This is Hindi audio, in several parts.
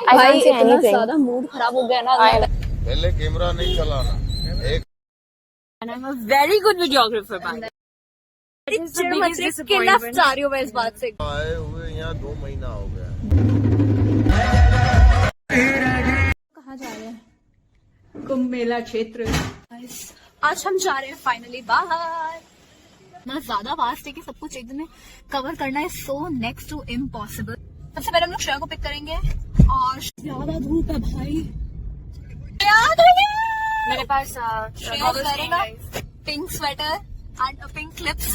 भाई इतना ज्यादा मूड खराब हो गया ना। पहले कैमरा नहीं चलाना। एक And I'm a very good videographer, by the way. कितना जा रही हूँ मैं इस बात से। आए हुए यहाँ 2 महीना हो गया। कहाँ जा रहे हैं? कुंभ मेला क्षेत्र। आज हम जा रहे हैं फाइनली बाहर। मतलब ज्यादा वास्ट है कि सब कुछ एक दिन में कवर करना है, सो नेक्स्ट टू इम्पॉसिबल। सबसे पहले हम लोग श्रेया को पिक करेंगे और ज्यादा धूप है भाई। मेरे पास pink sweater and pink clips.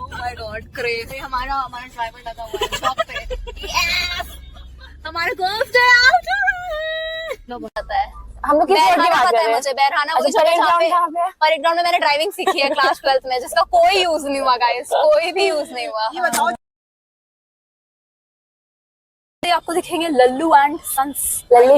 Oh my god crazy. हमारा ड्राइवर लगा हुआ है शॉप पे। यस हमारा गोफ्ट है आउट। लो बताता है हम लोग किस रोड की बात कर रहे हैं? मुझे बैरहाना वही जगह जहाँ पे परेड ग्राउंड में मैंने ड्राइविंग सीखी है क्लास 12th में, जिसका कोई यूज नहीं हुआ गाइस, कोई भी यूज नहीं हुआ। ये बताओ आपको दिखेंगे Lallu and sons, Lallu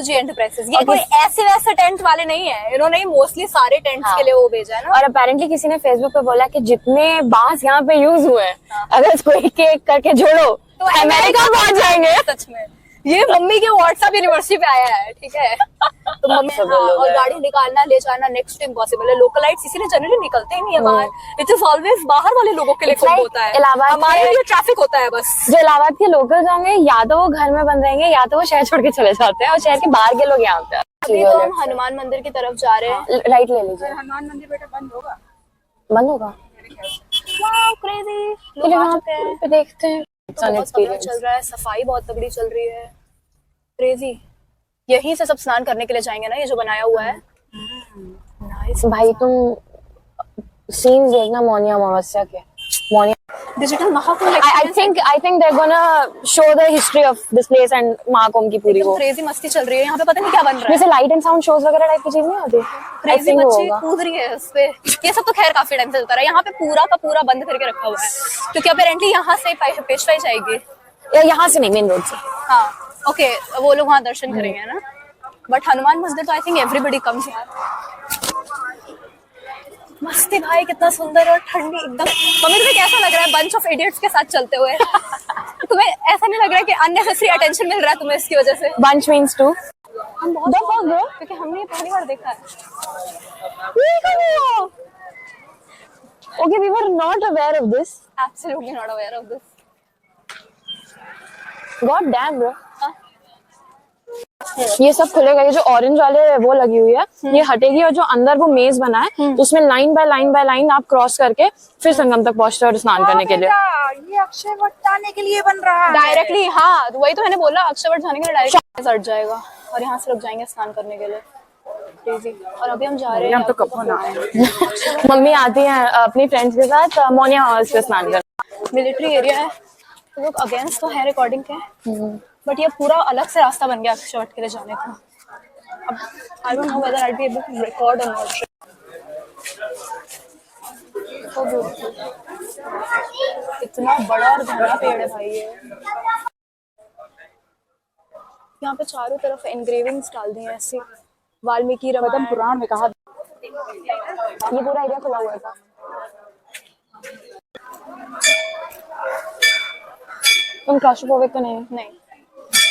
ji enterprises. ये कोई ऐसे वैसे टेंट वाले नहीं है, इन्होंने ही मोस्टली सारे टेंट्स के लिए वो भेजा है ना। और अपेरेंटली किसी ने फेसबुक पे बोला कि जितने बांस यहाँ पे यूज हुए हैं अगर इसको एक एक करके जोड़ो तो अमेरिका पहुंच जाएंगे। सच में ये मम्मी के व्हाट्सएप यूनिवर्सिटी पे आया है, ठीक है। तो मम्मी और गाड़ी निकालना ले जाना नेक्स्ट टू इम्पॉसिबल है। लोकलाइट्स इसीलिए जनरली निकलते ही नहीं है बाहर। इट इज ऑलवेज बाहर वाले लोगों के लिए खूब होता है, हमारे लिए ट्रैफिक होता है बस। जो इलाहाबाद के लोकल होंगे या तो वो घर में बंद रहेंगे या तो वो शहर छोड़ के चले जाते हैं, और शहर के बाहर के लोग यहाँ पे। अभी तो हम हनुमान मंदिर की तरफ जा रहे हैं। राइट ले लीजिए। हनुमान मंदिर बेटा बंद होगा। Wow crazy. लोग आ चुके हैं, देखते हैं। बहुत तगड़ा चल रहा है, सफाई बहुत तगड़ी चल रही है, क्रेजी। यहीं से सब स्नान करने के लिए जाएंगे ना, ये जो बनाया हुआ है। नाइस भाई, तुम सीन्स देखना मौनिया अमावस्या के। Mauniya digital Mahakumbh. I think they're gonna show the history of this place and Mahakumbh की पूरी वो क्रेजी मस्ती चल रही है यहाँ पे, पता नहीं क्या बन रहा है। जैसे लाइट एंड साउंड शोज वगैरह टाइप की चीज नहीं होती? क्रेजी बच्ची कूद रही है उस पे। ये सब तो खैर काफी टाइम से चलता रहा है। यहाँ पे पूरा का पूरा बंद करके रखा हुआ है क्योंकि अपेरेंटली यहाँ से पेशवाई जाएगी। यहाँ से नहीं, मेन रोड से। हाँ ओके, वो लोग वहाँ दर्शन करेंगे ना। बट हनुमान मंदिर तो आई थिंक एवरीबडी कम्स यार। मस्ती भाई, कितना सुंदर और ठंडी एकदम। मम्मी तुम्हें कैसा लग रहा है बंच ऑफ इडियट्स के साथ चलते हुए? तुम्हें ऐसा नहीं लग रहा है कि अननेसेसरी अटेंशन मिल रहा है तुम्हें इसकी वजह से? Bunch means two. हम बहुत क्योंकि हमने ये पहली बार देखा है। Okay, we were not aware of this. Absolutely not aware of this. God damn bro. ये सब खुलेगा। ये जो ऑरेंज वाले वो लगी हुई है ये हटेगी, और जो अंदर वो मेज बना है उसमें लाइन बाय लाइन आप क्रॉस करके फिर संगम तक पहुंचते हो और स्नान करने के लिए। ये अक्षय वट जाने के लिए बन रहा है डायरेक्टली। हाँ वही तो मैंने बोला, अक्षय वट जाने के लिए डायरेक्ट सट जाएगा और यहाँ से लोग जाएंगे स्नान करने के लिए। और अभी हम जा रहे हैं। हम तो कब ना आए। मम्मी आती है अपनी फ्रेंड्स के साथ मोनिया पे स्नान करने। मिलिट्री एरिया है तो लोग अगेंस्ट तो है रिकॉर्डिंग के, बट ये पूरा अलग से रास्ता बन गया अक्षय वट के लिए जाने का। अब I don't know whether I be able to record और नॉट। So beautiful. इतना बड़ा और घना पेड़ है भाई ये। यहाँ पे चारों तरफ एनग्रेविंग्स डाल दी हैं ऐसी। वाल्मीकि रामायण पुराण में कहा। ये पूरा एरिया खुला हुआ था। तुम क्लास्ट्रोफोबिक तो नहीं?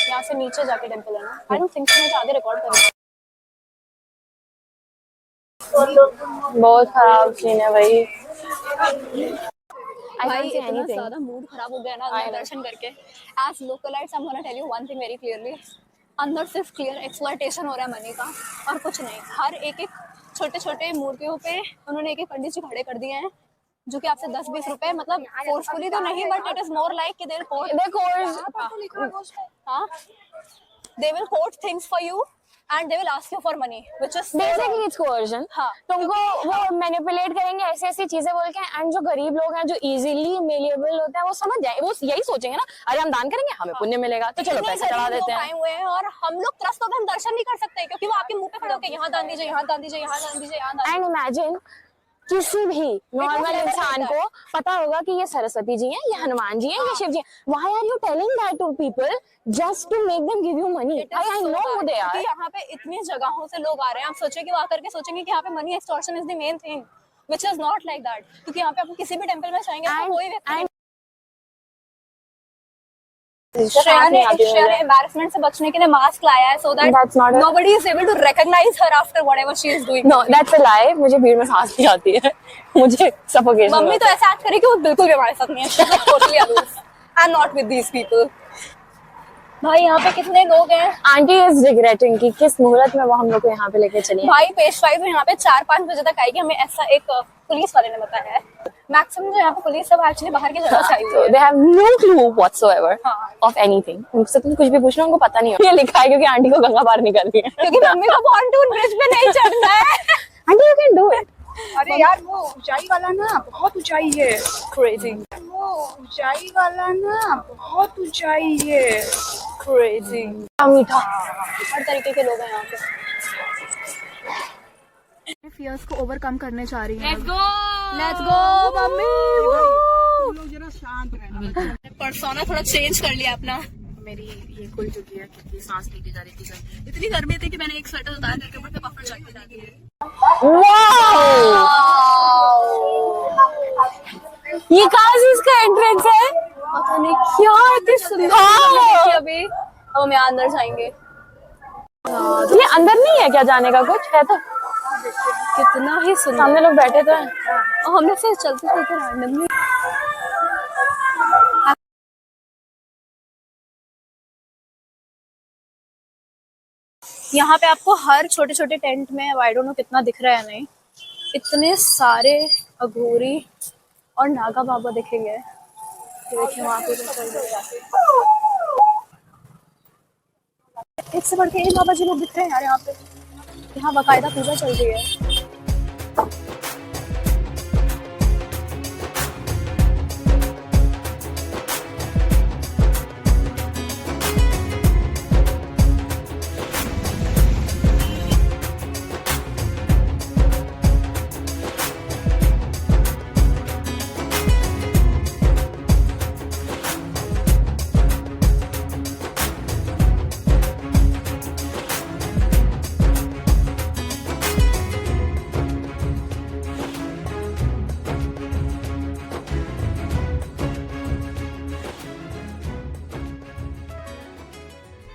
यहाँ से नीचे जाके टेंपल है ना। आई डोंट थिंक सो। मुझे आगे रिकॉर्ड करना। बहुत खराब सीन है भाई। भाई इतना ज्यादा मूड खराब हो गया ना अंदर दर्शन करके। As localites I am gonna tell you one thing very clearly, अंदर सिर्फ क्लियर एक्सप्लॉयटेशन हो रहा है मनी का और कुछ नहीं। हर एक छोटे छोटे मूर्तियों पे उन्होंने एक पंडित जी खड़े कर दिए हैं जो कि आपसे 10-20 रुपए, मतलब फोर्सफुली तो नहीं, but it is more like कि they will quote things for you and they will ask you for money, which is basically it's coercion. हाँ, तुमको वो मैनिपुलेट करेंगे ऐसी चीजें बोल के, एंड जो गरीब लोग हैं जो इजीली मेलेबल होते हैं वो समझ जाए, वो यही सोचेंगे ना, अरे हम दान करेंगे हमें पुण्य मिलेगा तो चलो पैसे चढ़ा देते हैं। हुए हैं और हम लोग त्रस्त होकर हम दर्शन नहीं कर सकते क्योंकि वो आपके मुंह पे खड़े होकर यहाँ दान दीजिए, यहाँ दान दीजिए, यहाँ दान दीजिए, यहाँ दान दीजिए। एंड इमेजिन किसी भी नॉर्मल इंसान को पता होगा कि ये सरस्वती जी हैं, ये हनुमान जी हैं, ये शिव जी हैं। Why are you telling that to people just to make them give you money? I know who they are. यहाँ पे इतनी जगहों से लोग आ रहे हैं, आप सोचिए कि वो आकर के सोचेंगे कि यहाँ पे money extortion is the main thing, which is not like that. क्योंकि यहाँ पे आप किसी भी टेंपल में जाएंगे तो कोई व्यक्ति श्रेया ने embarrassment से बचने के लिए मास्क लाया है so that That's not a- nobody is able to recognize her after whatever she is doing. No, that's a lie. मुझे भीड़ में सांस नहीं आती है. मुझे suffocation मम्मी तो ऐसा एक्ट करे कि वो बिल्कुल भी हमारे साथ नहीं है. She's like totally aloof. I'm not with these people. भाई यहाँ पे कितने लोग हैं? आंटी इज रिग्रेटिंग कि किस मुहूर्त में वो हम लोग को यहाँ पे लेके चली. भाई पेशवाई तो यहाँ पे 4-5 बजे तक आएगी. हमें ऐसा एक पुलिस वाले ने बताया है. मैक्सिमम जो यहाँ पे पुलिस सब एक्चुअली बाहर की जगह से आई हुई So है. they have no clue whatsoever हाँ. of anything. उनसे तुम कुछ भी पूछना उनको पता नहीं है. ये लिखा है क्योंकि आंटी को गंगा पार निकलनी है. क्योंकि मम्मी को पॉन्टून ब्रिज पे नहीं चढ़ना है. Aunty you can do it. अरे यार वो ऊंचाई वाला ना बहुत ऊंचाई है. Crazy. वो ऊंचाई वाला ना बहुत ऊंचाई है. Crazy. मीठा. हर तरीके के लोग हैं यहाँ पे. फियर्स को ओवरकम करने जा रही हैं. Let's go mummy. तुम लोग जरा शांत रहना. पर्सोना थोड़ा चेंज कर लिया अपना. मेरी ये खुल चुकी है क्योंकि सांस ली जा रही थी. इतनी गर्मी थी कि मैंने एक स्वेटर उतार करके ऊपर से पफर जैकेट डाली है. Wow! ये कहाँ से इसका एंट्रेंस है? पता नहीं क्या इतनी सुंदर हाँ. थी अभी. अब हम यहाँ अंदर जाएंगे. ये अंदर नहीं है क्या जाने का कुछ है तो? कितना ही सुंदर. सामने लोग बैठे तो हैं. और हम लोग से चलते चलते रैंडमली यहाँ पे आपको हर छोटे छोटे टेंट में आई डोंट नो कितना दिख रहा है नहीं, इतने सारे अघोरी और नागा बाबा दिखेंगे. ये देखिए वहाँ पे एक से बढ़ के एक बाबा जी लोग दिख रहे हैं यार यहाँ पे. यहाँ बाकायदा पूजा चल रही है.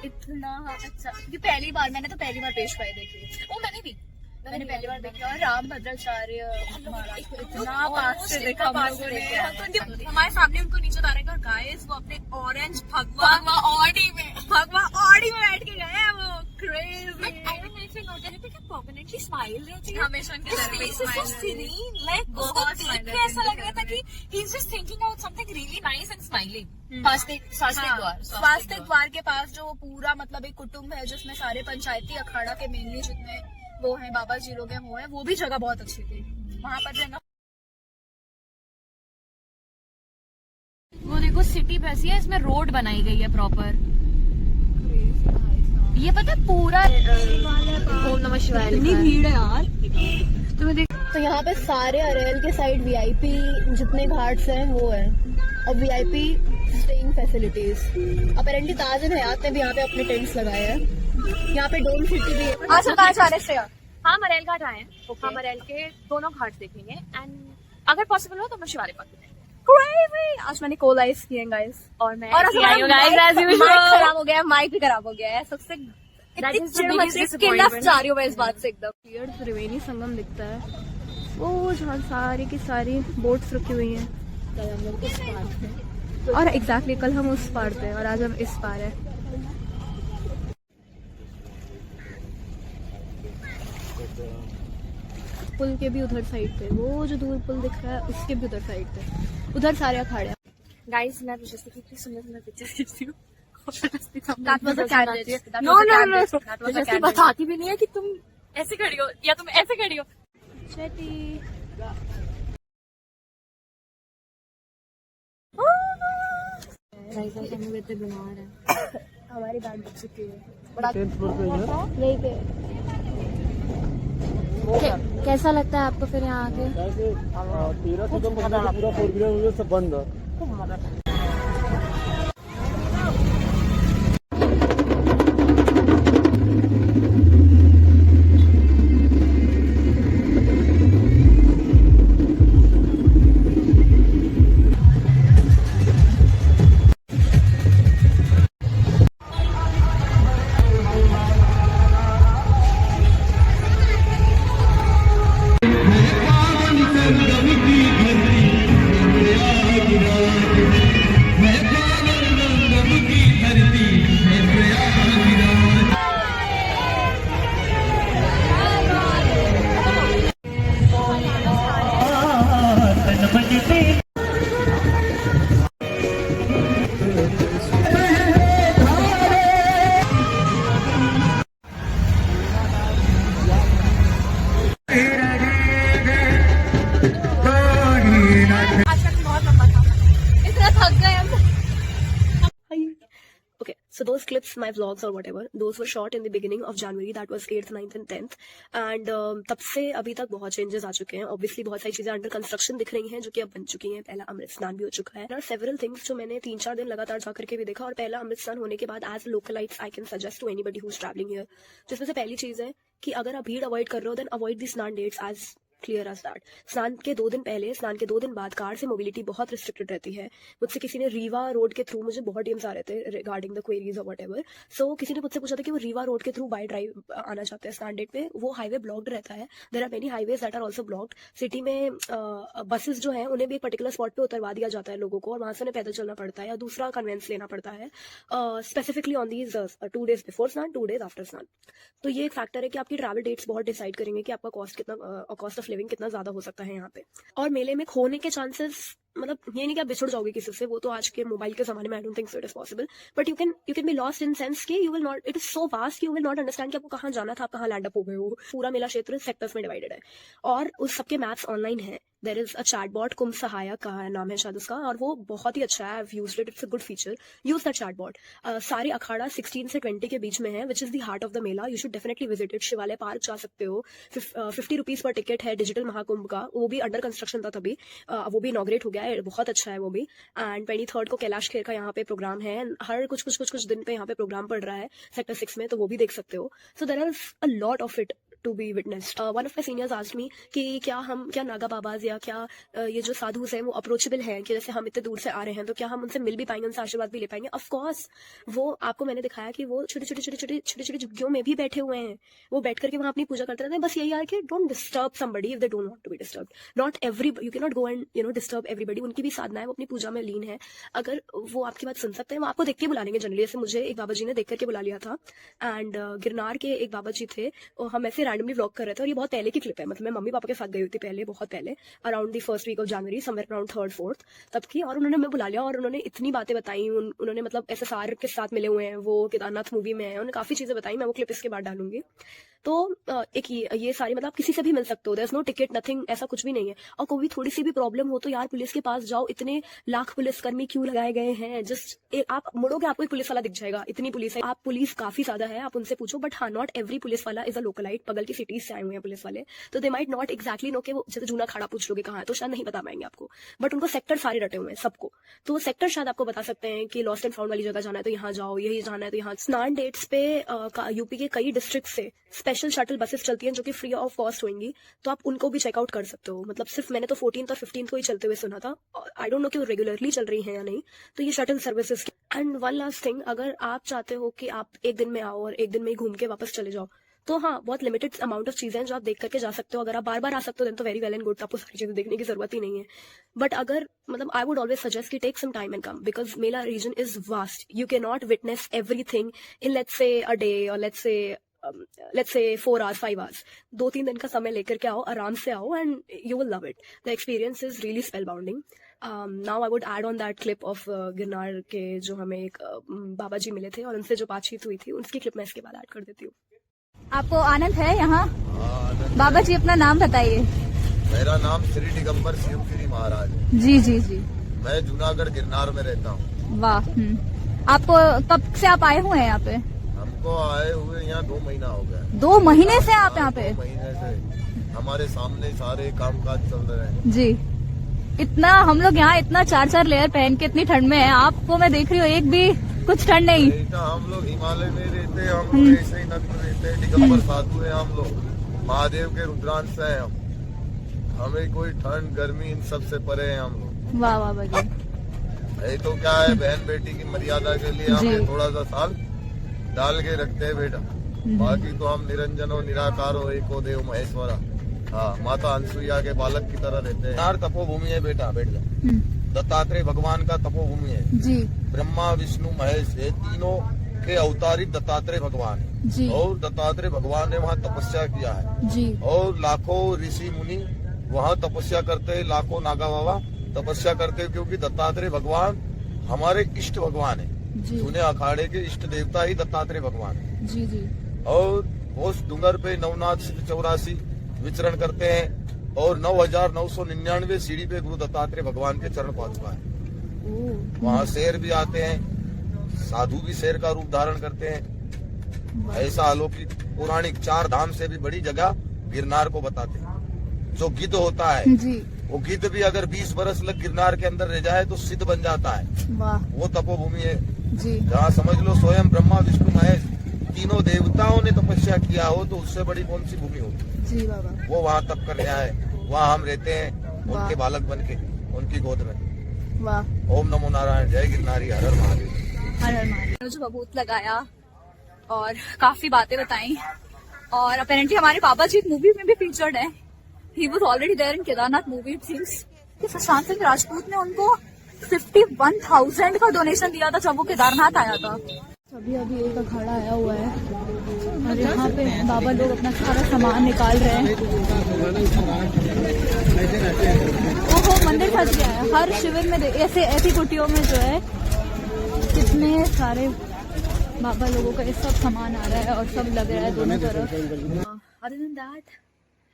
इतना अच्छा क्योंकि मैंने तो पहली बार पेशवाई देखी. ओ मैंने पहली बार देखी. और राम भद्राचार्य महाराज को इतना पास से देखा हम लोगों ने. हमारे सामने उनको नीचे उतारे और गाइस वो अपने ऑरेंज भगवा ऑडी में बैठ के गए हैं वो. क्रेजी. परमानेंटली स्माइल रहती है हमेशा उनके चेहरे पे smile रहती है. लाइक बहुत बहुत smile देख के ऐसा रहती लग रहा था कि he is just thinking out something really nice and smiling. स्वास्थ्य द्वार के पास जो पूरा मतलब एक कुटुंब है जिसमें सारे पंचायती अखाड़ा के मेनली जितने वो हैं बाबा जी लोग हैं वो भी जगह बहुत अच्छी थी. वहाँ पर जो है ना वो देखो सिटी वैसी है, इसमें रोड बनाई गई है प्रॉपर. ये पता है पूरा ओम नमः शिवाय इतनी भीड़ है यार. तुम्हें देख तो यहाँ पे सारे अरेल के साइड वीआईपी जितने घाट्स हैं वो है और VIP staying facilities. Apparently Taj and Hyatt ने भी यहाँ पे अपने टेंट्स लगाए हैं. यहाँ पे डोम सिटी भी है. अच्छा कहाँ जा रहे हैं? हाँ मरेल घाट आए हैं. हाँ मरेल के दोनों घाट देखेंगे एंड अगर पॉसिबल हो तो मैं शिवालिक पार्क देखेंगे. आज मैंने कोल आइस किए हैं गाइस. और मैं और guys, माइक खराब हो गया. माइक भी खराब हो गया है सबसे. That इतनी is the चिड़ biggest मची कि disappointment. नफ जा रही हूँ मैं इस बात से एकदम. वियर्ड त्रिवेणी संगम दिखता है वो जहाँ सारी की सारी बोट्स रखी हुई हैं. और एग्जैक्टली कल हम उस पार थे और आज हम इस पार है. पुल के भी उधर साइड थे. वो जो दूर पुल दिख रहा है उसके भी उधर साइड थे. उधर सारे अखाड़े. गाइस मैं जैसे कि इतनी सुंदर पिक्चर्स खींचती हूँ. That was a candid. That No, was a no, candid. no. That was a जैसे candid. बताती भी नहीं है कि तुम ऐसे खड़ी हो या तुम ऐसे खड़ी हो. Chetty. बीमार है. हमारी गाड़ी बच चुकी है. बड़ा यही पे. कैसा लगता है आपको फिर यहाँ आके? 13 सितंबर पूरा 4 व्हीलर सब बंद है. So those clips, my vlogs or whatever, those were shot in the beginning of January. That was 8th, 9th and 10th. And तब से अभी तक बहुत चेंजेस आ चुके हैं. Obviously बहुत सारी चीजें अंडर कंस्ट्रक्शन दिख रही हैं जो कि अब बन चुकी हैं. पहला अमृत स्नान भी हो चुका है. There are several things जो मैंने 3-4 दिन लगातार जा करके भी देखा. और पहला अमृत स्नान होने के बाद as localites I can suggest to anybody who's traveling here. जिसमें से पहली चीज है कि अगर आप भीड़ अवॉइड कर रहे हो then avoid the स्नान dates as clear as that. स्नान के 2 दिन पहले, स्नान के 2 दिन बाद कार से मोबिलिटी बहुत रिस्ट्रिक्टेड रहती है. मुझसे किसी ने रीवा रोड के थ्रू, मुझे बहुत डीएम्स आ रहे थे रिगार्डिंग द क्वेरीज और व्हाटएवर. सो किसी ने मुझसे पूछा था कि वो रीवा रोड के थ्रू बाय ड्राइव आना चाहते हैं स्नान डेट पे. वो हाईवे ब्लॉक्ड रहता है. There are many highways that are also blocked. City में बसेस जो है उन्हें भी एक पर्टिकुलर स्पॉट पे उतरवा दिया जाता है लोगों को, और वहां से उन्हें पैदल चलना पड़ता है या दूसरा कन्वेंस लेना पड़ता है. Specifically on these 2 days before स्नान, 2 days आफ्टर स्नान. तो ये एक फैक्टर है कि आपकी ट्रैवल डेट्स बहुत डिसाइड करेंगे कि आपका कॉस्ट ऑफ लिविंग कितना ज्यादा हो सकता है यहाँ पे. और मेले में खोने के चांसेस, मतलब ये नहीं कि आप बिछड़ जाओगे किसी से, वो तो आज के मोबाइल के जमाने में I don't think so it is possible. But you can be lost in sense कि you will not, it is so vast, you will not understand कि आपको कहाँ जाना था, आप कहाँ लैंड अप हो गए हो. पूरा मेला क्षेत्र सेक्टर्स में डिवाइडेड है और उस सबके मैप्स ऑनलाइन है. देयर इज अ चैटबॉट, कुंभ सहायक का नाम है शायद उसका, और वो बहुत ही अच्छा है. I have used it, it's a good feature. Use that chatbot. सारे अखाड़ा 16 से 20 के बीच में है, which is the heart of the Mela. You should definitely visit it. शिवालय पार्क जा सकते हो. 50 रुपीज पर टिकट है डिजिटल महाकुंभ का. वो भी अंडर कंस्ट्रक्शन था तभी, वो भी इनॉग्रेट हो गया है, बहुत अच्छा है वो भी. एंड 23rd को कैलाश खेर का यहाँ पे प्रोग्राम है. हर कुछ दिन पे यहाँ पे प्रोग्राम पड़ रहा है सेक्टर 6 में, तो वो भी देख सकते हो. So there are a lot of it to be witnessed. One of my seniors asked me कि क्या नागा बाबाज या क्या ये जो साधुस हैं वो अप्रोचेबल हैं, कि जैसे हम इतने दूर से आ रहे हैं तो क्या हम उनसे मिल भी पाएंगे, उनसे आशीर्वाद भी ले पाएंगे. Of course. वो आपको मैंने दिखाया कि वो छोटे छोटे झुग्गियों में भी बैठे हुए हैं. वो बैठ करके वहां अपनी पूजा करते रहते हैं. बस यही यार कि don't disturb somebody if they don't want to be disturbed. Not every, you can not go and disturb everybody. उनकी भी साधना है, वो अपनी पूजा में लीन है. अगर वो आपकी बात सुन सकते हैं, वो आपको देख के बुला लेंगे जनरली. जैसे मुझे एक बाबा जी ने देख करके बुला लिया था. एंड गिरनार के एक बाबा जी थे, हम ऐसे रैंडमली व्लॉग कर रहे थे. और ये बहुत पहले की क्लिप है, मतलब मैं मम्मी पापा के साथ गई थी पहले, बहुत पहले, around the 1st week of January, somewhere around 3rd 4th तब की. और उन्होंने हमें बुला लिया और उन्होंने इतनी बातें बताई. उन्होंने मतलब SSR के साथ मिले हुए हैं, वो केदारनाथ मूवी में है, उन्होंने काफी चीजें बताई. मैं वो क्लिप इसके बाद डालूंगी. तो एक ये सारी, मतलब आप किसी से भी मिल सकते हो. There is no ticket, nothing, ऐसा कुछ भी नहीं है. और कोई भी थोड़ी सी भी प्रॉब्लम हो तो यार पुलिस के पास जाओ. इतने लाख पुलिसकर्मी क्यों लगाए गए हैं. जस्ट आप मुड़ोगे आपको एक पुलिस वाला दिख जाएगा, इतनी पुलिस है. आप पुलिस काफी ज्यादा है, आप उनसे पूछो. बट हाँ, नॉट एवरी पुलिस वाला इज अ लोकलाइट. बगल की सिटीज से आए हुए हैं पुलिस वाले, तो they might not exactly know कि वो जैसे जूना खाड़ा पूछ लोगे कहाँ है तो शायद नहीं बता पाएंगे आपको. बट उनको सेक्टर सारे रटे हुए हैं सबको, तो वो सेक्टर शायद आपको बता सकते हैं कि लॉस्ट एंड फाउंड वाली जगह जाना है तो यहाँ जाओ, यही जाना है तो यहाँ. स्नान डेट्स पे यूपी के कई डिस्ट्रिक्ट से स्पेशल शटल बसेस चलती हैं जो कि फ्री ऑफ कॉस्ट होंगी, तो आप उनको भी चेकआउट कर सकते हो. मतलब सिर्फ मैंने तो 14th और 15th को ही चलते हुए सुना था. आई डोंट नो कि वो रेगुलरली चल रही हैं या नहीं. तो ये shuttle services. And one last thing, अगर आप चाहते हो कि आप एक दिन में आओ और एक दिन में ही घूम के वापस चले जाओ, तो हाँ, बहुत लिमिटेड अमाउंट ऑफ चीजें हैं जो आप देख करके जा सकते हो. अगर आप बार बार आ सकते हो तो वेरी वेल एंड गुड, आपको सारी चीजें देखने की जरूरत ही नहीं है. बट अगर, मतलब आई वुड ऑलवेज सजेस्ट कि take some time and come, because mela reason is vast. You can not witness everything in let's say a day, और लेट्स से 4 hours 5 hours. 2-3 दिन का समय लेकर के आओ, आराम से आओ, and you will love it. The experience is really spell bounding. Now I would add on that clip of Girnar के जो हमें एक बाबा जी मिले थे और उनसे जो बातचीत हुई थी, उसकी क्लिप मैं इसके बाद ऐड कर देती हूँ. आपको आनंद है यहाँ? आनंद. बाबा जी अपना नाम बताइए. मेरा नाम श्री दिगंबर शिवगिरी महाराज है. जी. मैं जूनागढ़ गिरनार में रहता हूँ. वाह. आपको कब से आप आए हुए हैं यहाँ पे? हमको आए हुए यहाँ 2 महीना हो गया. 2 महीने से आप यहाँ पे? 2 महीने से हमारे सामने सारे कामकाज चल रहे हैं जी. इतना हम लोग यहाँ इतना 4 लेयर पहन के इतनी ठंड में है, आपको मैं देख रही हूँ एक भी कुछ ठंड नहीं. हम लोग हिमालय में रहते हैं, हम लोग ऐसे ही नग्न रहते हैं. दिगंबर साधु है हम लोग, महादेव के रुद्रांश है हम. हमें कोई ठंड गर्मी इन सब से परे है हम लोग. वाह वाह भैया. ये तो क्या है, बहन बेटी की मर्यादा के लिए हमें थोड़ा सा साल डाल के रखते हैं बेटा. बाकी तो हम निरंजन हो, निराकार हो, एको देव महेश्वरा. हाँ, माता अनसुईया के बालक की तरह रहते हैं. यार तपोभूमि है बेटा, बैठ जा. दत्तात्रेय भगवान का तपोभूमि है जी. ब्रह्मा विष्णु महेश, ये तीनों के अवतारित दत्तात्रेय भगवान है जी. और दत्तात्रेय भगवान ने वहाँ तपस्या किया है जी. और लाखों ऋषि मुनि वहाँ तपस्या करते हैं, लाखों नागा बाबा तपस्या करते हैं, क्योंकि दत्तात्रेय भगवान हमारे इष्ट भगवान है. जूने अखाड़े के इष्ट देवता ही दत्तात्रेय भगवान है. जी. और उस डूंगर पे 9,84 विचरण करते हैं और 9,999 सीढ़ी पे गुरु दत्तात्रेय भगवान के चरण पादुका है. वहाँ शेर भी आते हैं, साधु भी शेर का रूप धारण करते हैं। ऐसा अलौकिक पौराणिक 4 धाम से भी बड़ी जगह गिरनार को बताते हैं। जो गिद्ध होता है जी वो गिद्ध भी अगर 20 बरस लग गिरनार के अंदर रह जाए तो सिद्ध बन जाता है। वाह वो तपोभूमि है जी जहाँ समझ लो स्वयं ब्रह्मा विष्णु महेश तीनों देवताओं ने तपस्या किया हो, तो उससे बड़ी कौन सी भूमि होगी। जी बाबा वो वहाँ तप करने आए, वहाँ हम रहते हैं उनके बालक बन के उनकी गोद में। वाह ओम नमो नारायण, जय गिरनारी, हर हर महादेव। हर हर महादेव। जो बबूत लगाया और काफी बातें बताई, और अपेरेंटली हमारे पापा जी मूवी में भी फीचर्ड है। He was already there in Kedarnath movie. It seems कि सुशांत सिंह राजपूत ने उनको 51,000 का डोनेशन दिया था जब वो केदारनाथ आया था। अभी अभी एक अखाड़ा आया हुआ है और यहाँ पे बाबा लोग अपना सारा सामान निकाल रहे हैं। ओहो मंदिर फंस गया है। हर शिविर में ऐसे ऐसी कुटियों में जो है कितने सारे बाबा लोगों का ये सब सामान आ रहा है और सब लग रहा है दोनों तरफ। Other than that,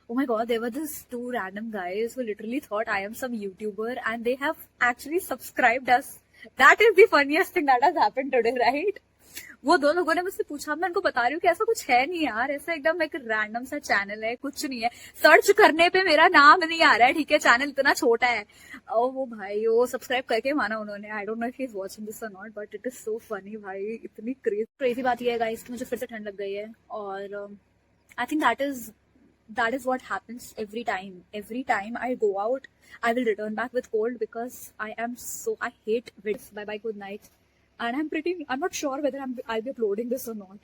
oh my god, there were these 2 random guys who literally thought I am some YouTuber and they have actually subscribed us. That is the funniest thing that has happened today, right? वो 2 लोगों ने मुझसे पूछा, मैं उनको बता रही हूँ कि ऐसा कुछ है नहीं यार, ऐसा एकदम एक रैंडम सा चैनल है, कुछ नहीं है। सर्च करने पे मेरा नाम नहीं आ रहा है, ठीक है, चैनल इतना छोटा है। और वो भाई वो सब्सक्राइब करके माना उन्होंने। I don't know if he is watching this or not, but it is so funny भाई, इतनी क्रेजी बात ये है गाइस कि मुझे फिर से ठंड लग गई है। और I think that is what happens every time I go out, I will return back with cold because I hate winds. Bye bye, good night. And I'm not sure whether I'll be uploading this or not.